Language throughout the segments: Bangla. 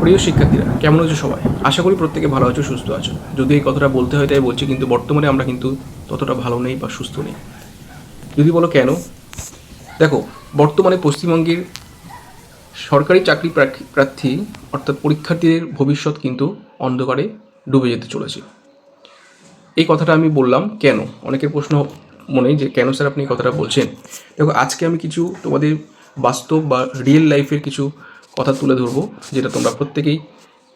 প্রিয় শিক্ষার্থীরা, কেমন আছো সবাই? আশা করি প্রত্যেকে ভালো আছো, সুস্থ আছো। যদি এই কথাটা বলতে হয় তাই বলছি, কিন্তু বর্তমানে আমরা কিন্তু ততটা ভালো নেই বা সুস্থ নেই। যদি বলো কেন, দেখো, বর্তমানে পশ্চিমবঙ্গের সরকারি চাকরি প্রার্থী অর্থাৎ পরীক্ষার্থীদের ভবিষ্যৎ কিন্তু অন্ধকারে ডুবে যেতে চলেছে। এই কথাটা আমি বললাম কেন? অনেকের প্রশ্ন মনে যে কেন স্যার আপনি এই কথাটা বলছেন। দেখো, আজকে আমি কিছু তোমাদের বাস্তব বা রিয়েল লাইফের কিছু কথা তুলে ধরবো, যেটা তোমরা প্রত্যেকেই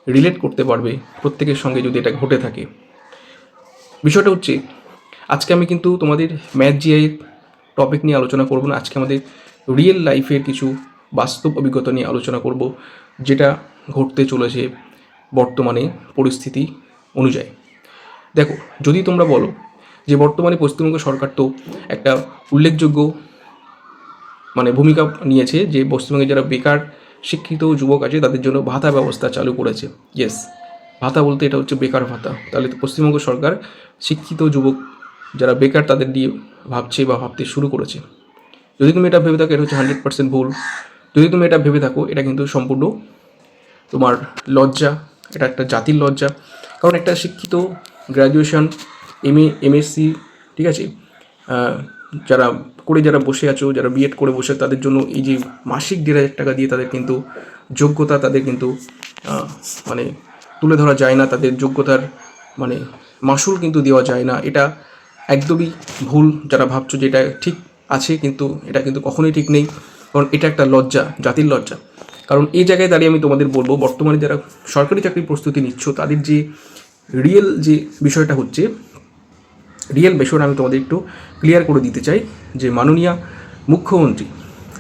রিলেট করতে পারবে, প্রত্যেকের সঙ্গে যদি এটা ঘটে থাকে। বিষয়টা হচ্ছে, আজকে আমি কিন্তু তোমাদের ম্যাথ জিআইয়ের টপিক নিয়ে আলোচনা করব না। আজকে আমাদের রিয়েল লাইফের কিছু বাস্তব অভিজ্ঞতা নিয়ে আলোচনা করব, যেটা ঘটতে চলেছে বর্তমানে পরিস্থিতি অনুযায়ী। দেখো, যদি তোমরা বলো যে বর্তমানে পশ্চিমবঙ্গ সরকার তো একটা উল্লেখযোগ্য ভূমিকা নিয়েছে যে পশ্চিমবঙ্গে যারা বেকার শিক্ষিত যুবক আছে তাদের জন্য ভাতা ব্যবস্থা চালু করেছে। ইয়েস, ভাতা বলতে এটা হচ্ছে বেকার ভাতা। তাহলে তো পশ্চিমবঙ্গ সরকার শিক্ষিত যুবক যারা বেকার তাদের দিয়ে ভাবছে বা ভাবতে শুরু করেছে। যদি তুমি এটা ভেবে থাকো, এটা হচ্ছে 100% ভুল। যদি তুমি এটা ভেবে থাকো, এটা কিন্তু সম্পূর্ণ তোমার লজ্জা, এটা একটা জাতির লজ্জা। কারণ একটা শিক্ষিত গ্র্যাজুয়েশন, এমএসসি, ঠিক আছে, যারা যারা বসে আছো, যারা বিএড করে বসে, তাদের জন্য এই যে মাসিক 1,500 টাকা দিয়ে তাদের কিন্তু যোগ্যতা, তাদের কিন্তু মানে তুলে ধরা যায় না, তাদের যোগ্যতার মাসুল কিন্তু দেওয়া যায় না। এটা একদমই ভুল। যারা ভাবছো যে এটা ঠিক আছে, কিন্তু এটা কিন্তু কখনোই ঠিক নেই। কারণ এটা একটা লজ্জা, জাতির লজ্জা। কারণ এই জায়গায় দাঁড়িয়ে আমি তোমাদের বলবো, বর্তমানে যারা সরকারি চাকরির প্রস্তুতি নিচ্ছ, তাদের যে রিয়েল যে বিষয়টা হচ্ছে, রিয়েল বিষয়টা আমি তোমাদের একটু ক্লিয়ার করে দিতে চাই। যে মাননীয় মুখ্যমন্ত্রী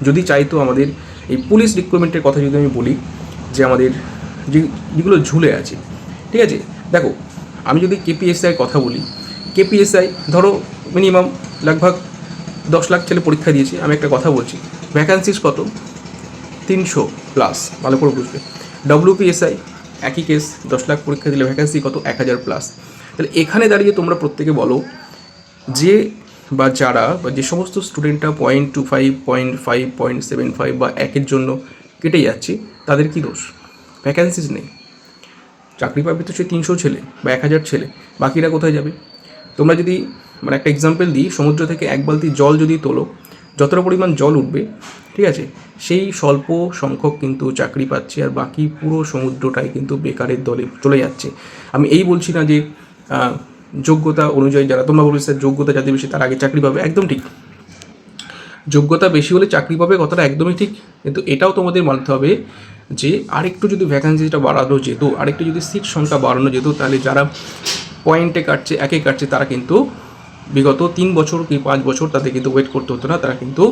যদি চাইতো, আমাদের এই পুলিশ রিক্রুটমেন্টের কথা যদি আমি বলি, যে আমাদের যেগুলো ঝুলে আছে, ঠিক আছে। দেখো, আমি যদি কেপিএসআইয়ের কথা বলি, কেপিএসআই ধরো মিনিমাম লগভগ 10 লাখ ছেলে পরীক্ষা দিয়েছে। আমি একটা কথা বলছি, ভ্যাকান্সিস কত? 300+, ভালো করে বুঝবে। ডব্লিউপিএসআই একই কেস, 10 লাখ পরীক্ষা দিলে ভ্যাকান্সি কত? 1000+। তাহলে এখানে দাঁড়িয়ে তোমরা প্রত্যেকে বলো যে বা যারা বা যে সমস্ত স্টুডেন্টরা 0.25, 0.5, 0.75 বা 1-এর জন্য কেটে যাচ্ছে, তাদের কি দোষ? ভ্যাকান্সিস নেই। চাকরি পাবে তো সে 300 ছেলে বা 1000 ছেলে, বাকিরা কোথায় যাবে? তোমরা যদি একটা এক্সাম্পল দিই, সমুদ্র থেকে এক বালতি জল যদি তোলো, যতটা পরিমাণ জল উঠবে, ঠিক আছে, সেই স্বল্প সংখ্যক কিন্তু চাকরি পাচ্ছে, আর বাকি পুরো সমুদ্রটাই কিন্তু বেকারের দলে চলে যাচ্ছে। আমি এই বলছি না যে যোগ্যতা অনুযায়ী যারা, তোমরা বলবে স্যার যোগ্যতা যাদের বেশি তার আগে চাকরি পাবে, একদম ঠিক। যোগ্যতা বেশি হলে চাকরি পাবে, কথাটা একদমই ঠিক। কিন্তু এটাও তোমাদের মানতে হবে যে আরেকটু যদি ভ্যাকান্সিটা বাড়ানো যেত, আরেকটু যদি সিট সংখ্যা বাড়ানো যেত, তাহলে যারা পয়েন্টে কাটছে, একে কাটছে, তারা কিন্তু বিগত 3 বছর কি 5 বছর তাদের কিন্তু ওয়েট করতে হতো না। তারা কিন্তু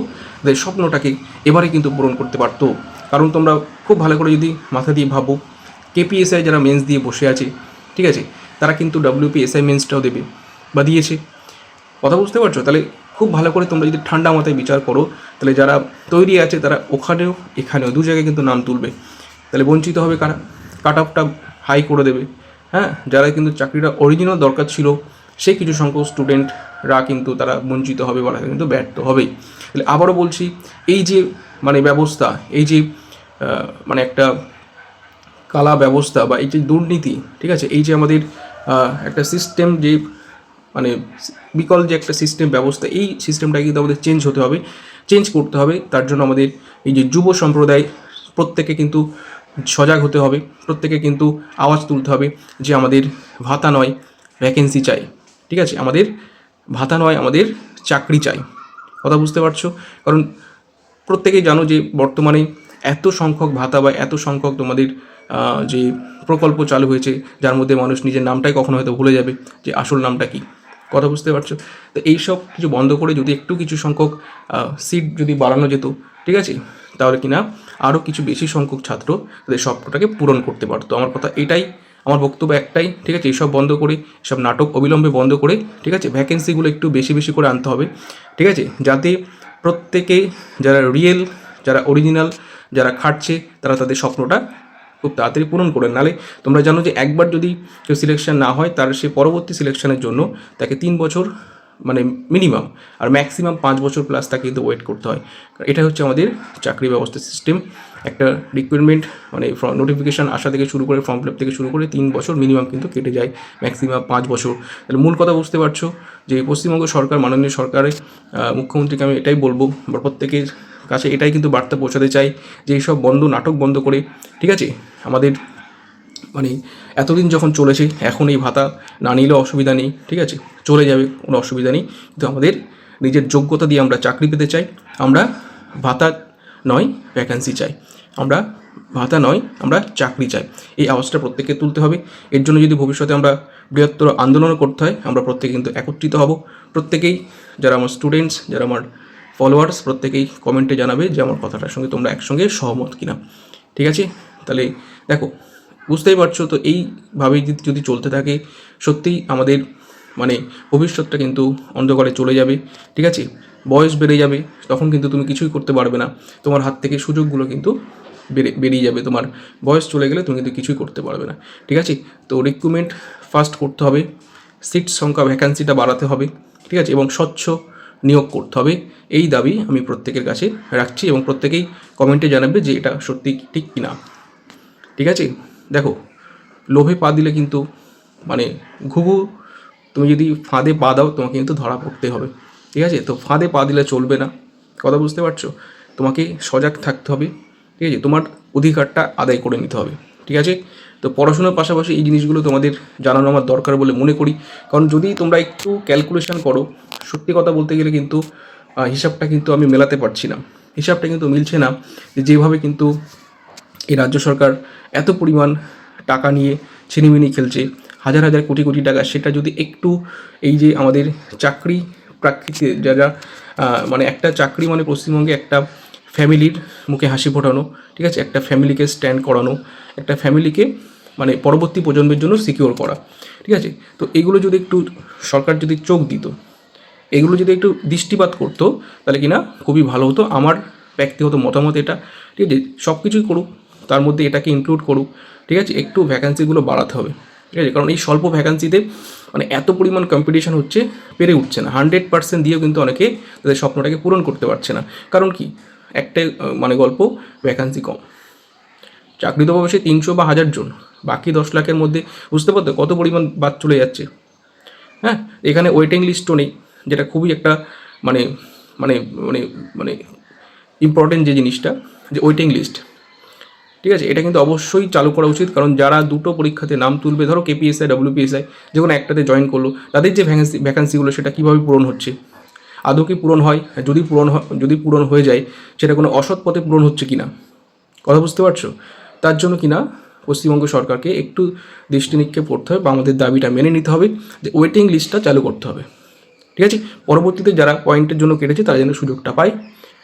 তাদের স্বপ্নটাকে এবারে কিন্তু পূরণ করতে পারতো। কারণ তোমরা খুব ভালো করে যদি মাথা দিয়ে ভাবো, কেপিএসআই যারা মেন্স দিয়ে বসে আছে, ঠিক আছে, তারা কিন্তু ডব্লিউপিএসআই মেন্সটাও দেবে বা দিয়েছে। কথা বুঝতে পারছো? তাহলে খুব ভালো করে তোমরা যদি ঠান্ডা মাথায় বিচার করো, তাহলে যারা তৈরি আছে তারা ওখানেও এখানেও দু জায়গায় কিন্তু নাম তুলবে। তাহলে বঞ্চিত হবে কারা? কাট অফটা হাই করে দেবে। হ্যাঁ, যারা কিন্তু চাকরিটা অরিজিনাল দরকার ছিল, সেই কিছু সংখ্যক স্টুডেন্টরা কিন্তু তারা বঞ্চিত হবে বা তারা কিন্তু ব্যর্থ হবেই। তাহলে আবারও বলছি, এই যে ব্যবস্থা, এই যে একটা কালা ব্যবস্থা বা এই যে দুর্নীতি, ঠিক আছে, এই যে আমাদের একটা সিস্টেম, যে বিকল যে একটা সিস্টেম ব্যবস্থা, এই সিস্টেমটা কিন্তু আমাদের চেঞ্জ করতে হবে। তার জন্য আমাদের এই যে যুব সম্প্রদায়, প্রত্যেকে কিন্তু সজাগ হতে হবে, প্রত্যেকে কিন্তু আওয়াজ তুলতে হবে যে আমাদের ভাতা নয়, ভ্যাকেন্সি চাই, ঠিক আছে, আমাদের ভাতা নয়, আমাদের চাকরি চাই। কথা বুঝতে পারছো? কারণ প্রত্যেকেই জানো যে বর্তমানে এত সংখ্যক ভাতা বা এত সংখ্যক তোমাদের যে প্রকল্প চালু হয়েছে, যার মধ্যে মানুষ নিজের নামটাই কখনো হয়তো ভুলে যাবে যে আসল নামটা কী। কথা বুঝতে পারছো? তো এইসব কিছু বন্ধ করে যদি একটু কিছু সংখ্যক সিট যদি বাড়ানো যেত, ঠিক আছে, তাহলে কিনা আরও কিছু বেশি সংখ্যক ছাত্র তাদের স্বপ্নটাকে পূরণ করতে পারতো। আমার কথা এটাই, আমার বক্তব্য একটাই, ঠিক আছে। এইসব বন্ধ করে, সব নাটক অবিলম্বে বন্ধ করে, ঠিক আছে, ভ্যাকেন্সিগুলো একটু বেশি বেশি করে আনতে হবে, ঠিক আছে, যাতে প্রত্যেকে যারা রিয়েল, যারা অরিজিনাল, যারা খাটছে, তারা তাদের স্বপ্নটা খুব তাড়াতাড়ি পূরণ করে। নালে তোমরা জানো যে একবার যদি কেউ সিলেকশন না হয়, তার সে পরবর্তী সিলেকশনের জন্য তাকে 3 বছর মানে মিনিমাম, আর ম্যাক্সিমাম 5 বছর প্লাস তাকে কিন্তু ওয়েট করতে হয়। এটা হচ্ছে আমাদের চাকরি ব্যবস্থা সিস্টেম। একটা রিক্রুটমেন্ট মানে নোটিফিকেশান আসা থেকে শুরু করে ফর্ম ফিল আপ থেকে শুরু করে 3 বছর মিনিমাম কিন্তু কেটে যায়, ম্যাক্সিমাম 5 বছর। তাহলে মূল কথা বুঝতে পারছো যে পশ্চিমবঙ্গ সরকার, মাননীয় সরকারের মুখ্যমন্ত্রীকে আমি এটাই বলবো বা প্রত্যেকের কাছে এটাই কিন্তু বার্তা পৌঁছাতে চাই যে এইসব নাটক বন্ধ করে, ঠিক আছে, আমাদের মানে এতদিন যখন চলেছে এখন এই ভাতা না নিলেও অসুবিধা নেই, ঠিক আছে, চলে যাবে, কোনো অসুবিধা নেই, কিন্তু আমাদের নিজের যোগ্যতা দিয়ে আমরা চাকরি পেতে চাই। আমরা ভাতা নয় ভ্যাকেন্সি চাই, আমরা ভাতা নয় আমরা চাকরি চাই। এই আওয়াজটা প্রত্যেককে তুলতে হবে। এর জন্য যদি ভবিষ্যতে আমরা বৃহত্তর আন্দোলনও করতে হয়, আমরা প্রত্যেকে কিন্তু একত্রিত হব। প্রত্যেকেই, যারা আমার স্টুডেন্টস, যারা আমার ফলোয়ার্স, প্রত্যেকেই কমেন্টে জানাবে যে আমার কথাটার সঙ্গে তোমরা একসঙ্গে সহমত কিনা, ঠিক আছে। তাহলে দেখো, বুঝতেই পারছো তো, এইভাবেই যদি চলতে থাকে সত্যিই আমাদের মানে ভবিষ্যৎটা কিন্তু অন্ধকারে চলে যাবে, ঠিক আছে। বয়স বেড়ে যাবে, তখন কিন্তু তুমি কিছুই করতে পারবে না, তোমার হাত থেকে সুযোগগুলো কিন্তু বেরিয়ে যাবে। তোমার বয়স চলে গেলে তুমি কিন্তু কিছুই করতে পারবে না, ঠিক আছে। তো রিক্রুটমেন্ট ফার্স্ট করতে হবে, সিট সংখ্যা ভ্যাকান্সিটা বাড়াতে হবে, ঠিক আছে, এবং স্বচ্ছ নিয়োগ করতে হবে। এই দাবি আমি প্রত্যেকের কাছে রাখছি এবং প্রত্যেকেই কমেন্টে জানাবে যে এটা সত্যি ঠিক কিনা, ঠিক আছে। দেখো, লোভে পা দিলে কিন্তু মানে ঘুঘু, তুমি যদি ফাঁদে পা দাও তোমাকে কিন্তু ধরা পড়তে হবে, ঠিক আছে। তো ফাঁদে পা দিলে চলবে না, কথা বুঝতে পারছো। তোমাকে সজাগ থাকতে হবে, ঠিক আছে, তোমার অধিকারটা আদায় করে নিতে হবে, ঠিক আছে। তো পড়াশোনার পাশাপাশি এই জিনিসগুলো তোমাদের জানানো আমার দরকার বলে মনে করি, কারণ যদি তোমরা একটু ক্যালকুলেশন করো, সত্যি কথা বলতে গেলে কিন্তু হিসাবটা কিন্তু আমি মেলাতে পারছি না, হিসাবটা কিন্তু মিলছে না। যেভাবে কিন্তু এই রাজ্য সরকার এত পরিমাণ টাকা নিয়ে ছিনিমিনি খেলছে, হাজার হাজার কোটি কোটি টাকা, সেটা যদি একটু এই যে আমাদের চাকরি প্রাকৃতিক যারা মানে একটা চাকরি মানে পশ্চিমবঙ্গে একটা ফ্যামিলির মুখে হাসি ফোটানো, ঠিক আছে, একটা ফ্যামিলিকে স্ট্যান্ড করানো, একটা ফ্যামিলিকে মানে পরবর্তী প্রজন্মের জন্য সিকিওর করা, ঠিক আছে। তো এগুলো যদি একটু সরকার যদি চোখ দিত, এগুলো যদি একটু দৃষ্টিপাত করতো, তাহলে কিনা খুবই ভালো হতো। আমার ব্যক্তিগত মতামত এটা, ঠিক আছে। সব কিছুই করুক, তার মধ্যে এটাকে ইনক্লুড করুক, ঠিক আছে। একটু ভ্যাকান্সিগুলো বাড়াতে হবে, ঠিক আছে, কারণ এই স্বল্প ভ্যাকান্সিতে মানে এত পরিমাণ কম্পিটিশন হচ্ছে, পেরে উঠছে না। 100% দিয়েও কিন্তু অনেকে তাদের স্বপ্নটাকে পূরণ করতে পারছে না। কারণ কি, একটাই মানে গল্প, ভ্যাকান্সি কম। চাকরি তো অবশ্যই 300 বা 1000 জন, বাকি 10 লাখের মধ্যে বুঝতে পারতো কত পরিমাণ বাদ চলে যাচ্ছে। হ্যাঁ, এখানে ওয়েটিং লিস্টও নেই, যেটা খুবই একটা মানে মানে মানে মানে ইম্পর্টেন্ট যে জিনিসটা, যে ওয়েটিং লিস্ট, ঠিক আছে, এটা কিন্তু অবশ্যই চালু করা উচিত। কারণ যারা দুটো পরীক্ষাতে নাম তুলবে, ধরো কেপিএসআই WPSI যে কোনো একটাতে জয়েন করলো, তাদের যে ভ্যাকান্সিগুলো সেটা কীভাবে পূরণ হচ্ছে, আদৌ কি পূরণ হয়, যদি পূরণ হয়ে যায় সেটা কোনো অসৎ পথে পূরণ হচ্ছে কি না, কথা বুঝতে পারছো। তার জন্য কিনা পশ্চিমবঙ্গ সরকারকে একটু দৃষ্টি নিক্ষেপ করতে হবে বা আমাদের দাবিটা মেনে নিতে হবে যে ওয়েটিং লিস্টটা চালু করতে হবে, ঠিক আছে। পরবর্তীতে যারা পয়েন্টের জন্য কেটেছে তারা যেন সুযোগটা পায়,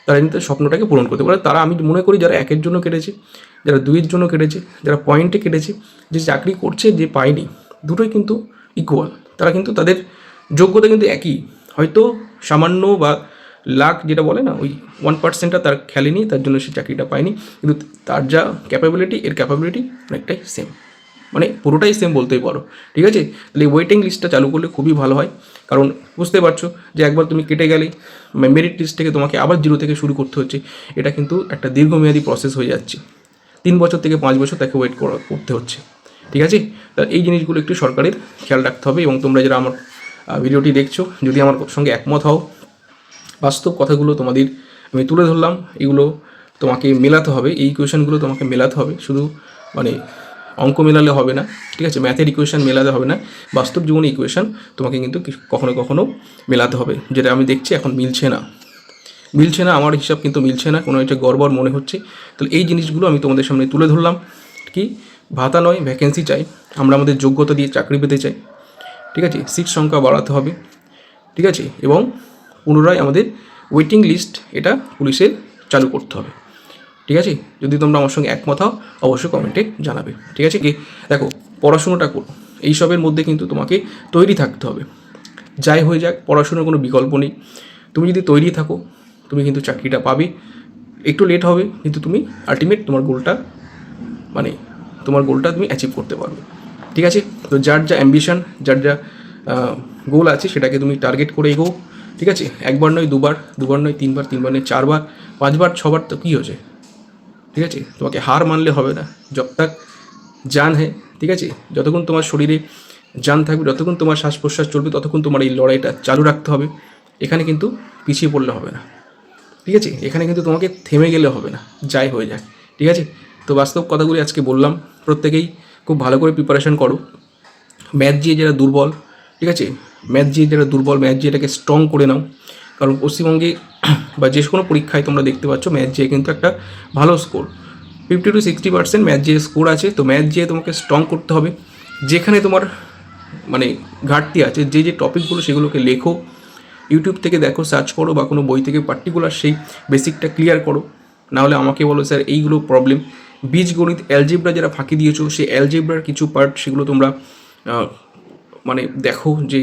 তারা যেন তার স্বপ্নটাকে পূরণ করতে পারে। তারা, আমি মনে করি, যারা 1-এর জন্য কেটেছে, যারা 2-এর জন্য কেটেছে, যারা পয়েন্টে কেটেছে, যে চাকরি করছে, যে পায়নি, দুটোই কিন্তু ইকুয়াল। তারা কিন্তু তাদের যোগ্যতা কিন্তু একই, হয়তো সামান্য বা লাখ যেটা বলে না, ওই 1%টা তার খেলেনি, তার জন্য সে চাকরিটা পায়নি, কিন্তু তার যা ক্যাপাবিলিটি, এর ক্যাপাবিলিটি অনেকটাই সেম, মানে পুরোটাই সেম বলতেই পারো, ঠিক আছে। তাহলে ওয়েটিং লিস্টটা চালু করলে খুবই ভালো হয়। কারণ বুঝতে পারছো যে একবার তুমি কেটে গেলে মেরিট লিস্ট থেকে তোমাকে আবার 0 থেকে শুরু করতে হচ্ছে, এটা কিন্তু একটা দীর্ঘমেয়াদী প্রসেস হয়ে যাচ্ছে। 3 বছর থেকে 5 বছর তাকে ওয়েট করতে হচ্ছে, ঠিক আছে। তা এই জিনিসগুলো একটু সরকারের খেয়াল রাখতে হবে। এবং তোমরা যারা আমার ভিডিওটি দেখছো, যদি আমার সঙ্গে একমত হও, বাস্তব কথাগুলো তোমাদের আমি তুলে ধরলাম, এগুলো তোমাকে মেলাতে হবে, এই ইকুয়েশনগুলো তোমাকে মেলাতে হবে, শুধু মানে অঙ্ক মেলালে হবে না, ঠিক আছে, ম্যাথের ইকুয়েশন মেলাতে হবে না, বাস্তব জীবনে ইকুয়েশন তোমাকে কিন্তু কখনো কখনো মেলাতে হবে, যেটা আমি দেখছি এখন মিলছে না, আমার হিসাব কিন্তু মিলছে না, কোনো একটা গড়বড় মনে হচ্ছে। তাহলে এই জিনিসগুলো আমি তোমাদের সামনে তুলে ধরলাম। কি, ভাতা নয় ভ্যাকেন্সি চাই, আমরা আমাদের যোগ্যতা দিয়ে চাকরি পেতে চাই, ঠিক আছে, সিট সংখ্যা বাড়াতে হবে, ঠিক আছে, এবং পুনরায় আমাদের ওয়েটিং লিস্ট এটা পুলিশের চালু করতে হবে, ঠিক আছে। যদি তোমরা আমার সঙ্গে একমত হও অবশ্যই কমেন্টে জানাবে, ঠিক আছে। কি, দেখো, পড়াশুনোটা করো, এইসবের মধ্যে কিন্তু তোমাকে তৈরি থাকতে হবে। যাই হয়ে যাক, পড়াশুনোর কোনো বিকল্প নেই। তুমি যদি তৈরি থাকো, তুমি কিন্তু চাকরিটা পাবে, একটু লেট হবে, কিন্তু তুমি আলটিমেট তোমার গোলটা তুমি অ্যাচিভ করতে পারবে, ঠিক আছে। তো যার যা অ্যাম্বিশন, যার যা গোল আছে সেটাকে তুমি টার্গেট করে এগো, ঠিক আছে? একবার নয় দুবার, দুবার নয় তিনবার, তিনবার নয় চারবার, পাঁচবার ছবার, তো কী হয়েছে, ঠিক আছে? তোমাকে হার মানলে হবে না। জব তাক জান হ্যাঁ, ঠিক আছে? যতক্ষণ তোমার শরীরে জান থাকবে, যতক্ষণ তোমার শ্বাস প্রশ্বাস চলবে, ততক্ষণ তোমার এই লড়াইটা চালু রাখতে হবে। এখানে কিন্তু পিছিয়ে পড়লে হবে না, ঠিক আছে? এখানে কিন্তু তোমাকে থেমে গেলে হবে না, যাই হয়ে যায়, ঠিক আছে? তো বাস্তব কথাগুলি আজকে বললাম, প্রত্যেকেই খুব ভালো করে প্রিপারেশন করো। ম্যাথ দিয়ে যারা দুর্বল, ঠিক আছে, ম্যাথ দিয়ে যারা দুর্বল, ম্যাথ দিয়ে এটাকে স্ট্রং করে নাও। কারণ পশ্চিমবঙ্গে বা যে কোনো পরীক্ষায় তোমরা দেখতে পাচ্ছ ম্যাথ দিয়ে কিন্তু একটা ভালো স্কোর, 50-60% ম্যাথ যে স্কোর আছে। তো ম্যাথ যে তোমাকে স্ট্রং করতে হবে। যেখানে তোমার মানে ঘাটতি আছে, যে যে টপিকগুলো সেগুলোকে লেখো, ইউটিউব থেকে দেখো, সার্চ করো, বা কোনো বই থেকে পার্টিকুলার সেই বেসিকটা ক্লিয়ার করো। নাহলে আমাকে বলো স্যার এইগুলো প্রবলেম। বীজগণিত অ্যালজেব্রা যারা ফাঁকি দিয়েছো, সেই অ্যালজেব্রার কিছু পার্ট সেগুলো তোমরা মানে দেখো, যে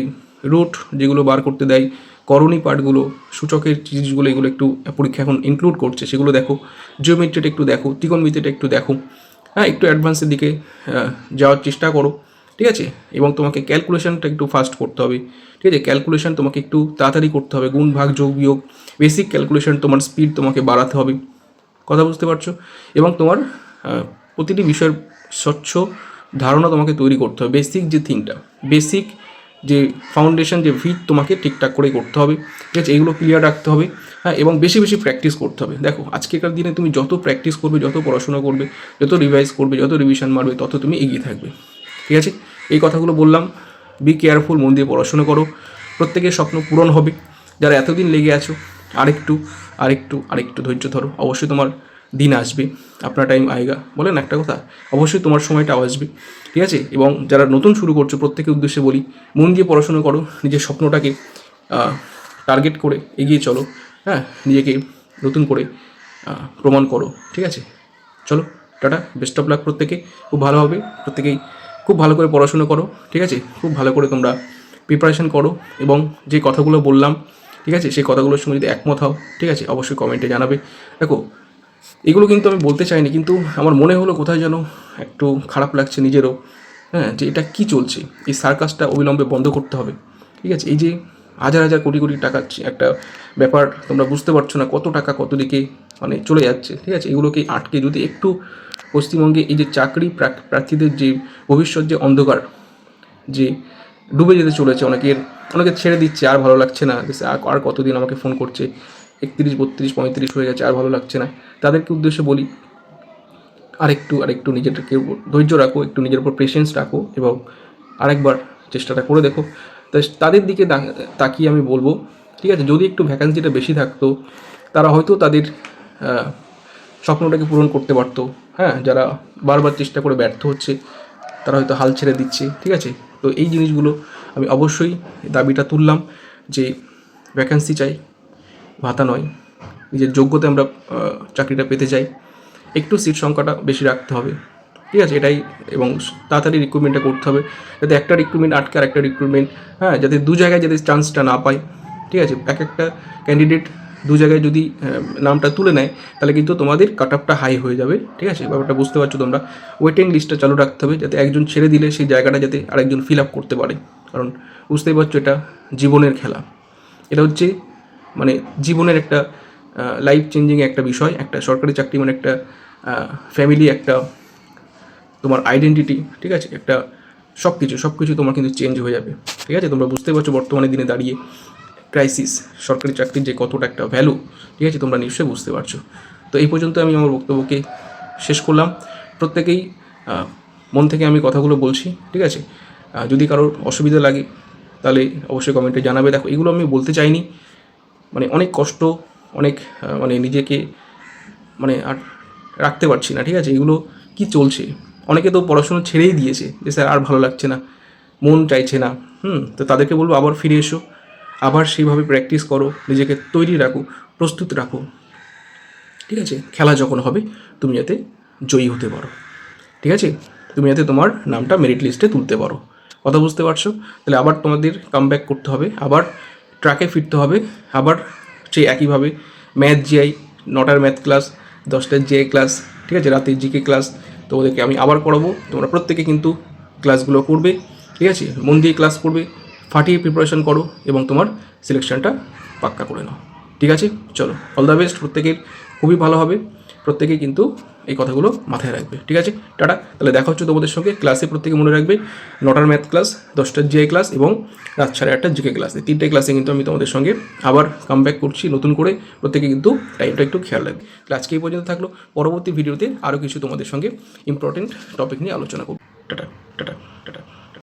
রুট যেগুলো বার করতে দেয়, করণী পার্টগুলো, সূচকের জিনিসগুলো, এগুলো একটু পরীক্ষা এখন ইনক্লুড করছে, সেগুলো দেখো। জিওমেট্রিটা একটু দেখো, ত্রিকোণমিতিটা একটু দেখো, হ্যাঁ, একটু অ্যাডভান্সের দিকে যাওয়ার চেষ্টা করো, ঠিক আছে? এবং তোমাকে ক্যালকুলেশনটা একটু ফাস্ট করতে হবে, ঠিক আছে? ক্যালকুলেশন তোমাকে একটু তাড়াতাড়ি করতে হবে, গুণ ভাগ যোগ বিয়োগ, বেসিক ক্যালকুলেশন, তোমার স্পিড তোমাকে বাড়াতে হবে, কথা বুঝতে পারছো? এবং তোমার প্রতিটি বিষয়ের স্বচ্ছ ধারণা তোমাকে তৈরি করতে হবে। বেসিক যে থিংটা, বেসিক যে ফাউন্ডেশন, যে ভিত তোমাকে ঠিকঠাক করে করতে হবে, ঠিক আছে? এইগুলো ক্লিয়ার রাখতে হবে, হ্যাঁ, এবং বেশি বেশি প্র্যাকটিস করতে হবে। দেখো আজকেকার দিনে তুমি যত প্র্যাকটিস করবে, যত পড়াশোনা করবে, যত রিভাইজ করবে, যত রিভিশন মারবে, তত তুমি এগিয়ে থাকবে, ঠিক আছে? এই কথাগুলো বললাম। বি কেয়ারফুল, মন দিয়ে পড়াশোনা করো, প্রত্যেকের স্বপ্ন পূরণ হবে। যারা এতদিন লেগে আছো, আরেকটু আরেকটু আরেকটু ধৈর্য ধরো, অবশ্যই তোমার দিন আসবে, আপনার টাইম আয়েগা, বলেন একটা কথা, অবশ্যই তোমার সময়টা আসবে, ঠিক আছে? এবং যারা নতুন শুরু করছো, প্রত্যেকের উদ্দেশ্যে বলি, মন দিয়ে পড়াশোনা করো, নিজের স্বপ্নটাকে টার্গেট করে এগিয়ে চলো, হ্যাঁ, নিজেকে নতুন করে প্রমাণ করো, ঠিক আছে? চলো, টাটা, বেস্ট অফ লাক প্রত্যেকে, খুব ভালো হবে, প্রত্যেকেই খুব ভালো করে পড়াশোনা করো, ঠিক আছে? খুব ভালো করে তোমরা প্রিপারেশন করো, এবং যে কথাগুলো বললাম, ঠিক আছে, সেই কথাগুলোর সঙ্গে যদি একমত হও, ঠিক আছে, অবশ্যই কমেন্টে জানাবে। দেখো এগুলো কিন্তু আমি বলতে চাইনি, কিন্তু আমার মনে হলো কোথায় যেন একটু খারাপ লাগছে নিজেরও, হ্যাঁ, যে এটা কী চলছে, এই সার্কাসটা অবিলম্বে বন্ধ করতে হবে, ঠিক আছে? এই যে হাজার হাজার কোটি কোটি টাকার একটা ব্যাপার, তোমরা বুঝতে পারছো না কত টাকা কত দিকে মানে চলে যাচ্ছে, ঠিক আছে? এগুলোকে আটকে যদি একটু পশ্চিমবঙ্গে এই যে চাকরি প্রার্থীদের যে ভবিষ্যৎ, যে অন্ধকার, যে ডুবে যেতে চলেছে, অনেকে ছেড়ে দিচ্ছে, আর ভালো লাগছে না, আর কতদিন আমাকে ফোন করছে, 31, 32, 35 হয়ে গেছে, আর ভালো লাগছে না, তাদেরকে উদ্দেশ্যে বলি, আরেকটু নিজেদেরকে ধৈর্য রাখো, একটু নিজের উপর পেশেন্স রাখো, এবং আরেকবার চেষ্টাটা করে দেখো। তাদের দিকে তাকিয়ে আমি বলবো, ঠিক আছে, যদি একটু ভ্যাকান্সিটা বেশি থাকতো, তারা হয়তো তাদের স্বপ্নটাকে পূরণ করতে পারতো, হ্যাঁ। যারা বারবার চেষ্টা করে ব্যর্থ হচ্ছে, তারা হয়তো হাল ছেড়ে দিচ্ছে, ঠিক আছে? তো এই জিনিসগুলো আমি অবশ্যই দাবিটা তুললাম, যে ভ্যাকান্সি চাই, ভাতা নয়, নিজের যোগ্যতা আমরা চাকরিটা পেতে চাই, একটু সিট সংখ্যাটা বেশি রাখতে হবে, ঠিক আছে? এটাই, এবং তাড়াতাড়ি রিক্রুটমেন্টটা করতে হবে, যাতে একটা রিক্রুটমেন্ট আটকে আর একটা রিক্রুটমেন্ট, হ্যাঁ, যাতে দু জায়গায় যাতে চান্সটা না পায়, ঠিক আছে? এক একটা ক্যান্ডিডেট দু জায়গায় যদি নামটা তুলে নেয়, তাহলে কিন্তু তোমাদের কাট আপটা হাই হয়ে যাবে, ঠিক আছে? ব্যাপারটা বুঝতে পারছো তোমরা। ওয়েটিং লিস্টটা চালু রাখতে হবে, যাতে একজন ছেড়ে দিলে সেই জায়গাটা যাতে আরেকজন ফিল আপ করতে পারে, কারণ বুঝতেই পারছো এটা জীবনের খেলা, এটা হচ্ছে মানে জীবনের একটা লাইফ চেঞ্জিং একটা বিষয়। একটা সরকারি চাকরি মানে একটা ফ্যামিলি, একটা তোমার আইডেন্টিটি, ঠিক আছে? একটা সব কিছু তোমার কিন্তু চেঞ্জ হয়ে যাবে, ঠিক আছে? তোমরা বুঝতে পারছো বর্তমানে দিনে দাঁড়িয়ে ক্রাইসিস, সরকারি চাকরির যে কতটা একটা ভ্যালু, ঠিক আছে? তোমরা নিশ্চয়ই বুঝতে পারছো। তো এই পর্যন্ত আমি আমার বক্তব্যকে শেষ করলাম। প্রত্যেকেই মন থেকে আমি কথাগুলো বলছি, ঠিক আছে? যদি কারোর অসুবিধা লাগে তাহলে অবশ্যই কমেন্টে জানাবে। দেখো এগুলো আমি বলতে চাইনি, মানে অনেক কষ্ট, অনেক মানে নিজেকে মানে আর রাখতে পারছি না, ঠিক আছে? এগুলো কি চলছে, অনেকে তো পড়াশোনা ছেড়েই দিয়েছে, যে স্যার আর ভালো লাগছে না, মন চাইছে না, তো তাদেরকে বলবো আবার ফিরে এসো, আবার সেইভাবে প্র্যাকটিস করো, নিজেকে তৈরি রাখো, প্রস্তুত রাখো, ঠিক আছে? খেলা যখন হবে তুমি যাতে জয়ী হতে পারো, ঠিক আছে? তুমি যাতে তোমার নামটা মেরিট লিস্টে তুলতে পারো, কথা বুঝতে পারছো? তাহলে আবার তোমাদের কাম ব্যাক করতে হবে, আবার ট্র্যাকে ফিরতে হবে, আবার সেই একইভাবে ম্যাথ জিআই, 9টার ম্যাথ ক্লাস, 10টার জিআই ক্লাস, ঠিক আছে? রাতে জিকে ক্লাস, তো ওদেরকে আমি আবার পড়াবো। তোমরা প্রত্যেকে কিন্তু ক্লাসগুলো করবে, ঠিক আছে? মন দিয়ে ক্লাস করবে, ফাটিয়ে প্রিপারেশন করো এবং তোমার সিলেকশনটা পাক্কা করে নাও। ঠিক আছে, চলো, অল দ্য বেস্ট, প্রত্যেকের খুবই ভালো হবে, প্রত্যেকেই কিন্তু এই কথাগুলো মাথায় রাখবে। ঠিক আছে, টাটা। তাহলে দেখা হচ্ছে তোমাদের সঙ্গে ক্লাসে। প্রত্যেকে মনে রাখবে 9টার ম্যাথ ক্লাস, 10টার জিআই ক্লাস এবং রাত 8:30 জিকে ক্লাস, এই 3টে ক্লাসে কিন্তু আমি তোমাদের সঙ্গে আবার কাম ব্যাক করছি নতুন করে। প্রত্যেকে কিন্তু টাইমটা একটু খেয়াল রাখবে। তাহলে আজকে এই পর্যন্ত থাকলো, পরবর্তী ভিডিওতে আরও কিছু তোমাদের সঙ্গে ইম্পর্টেন্ট টপিক নিয়ে আলোচনা করব। Tata tata.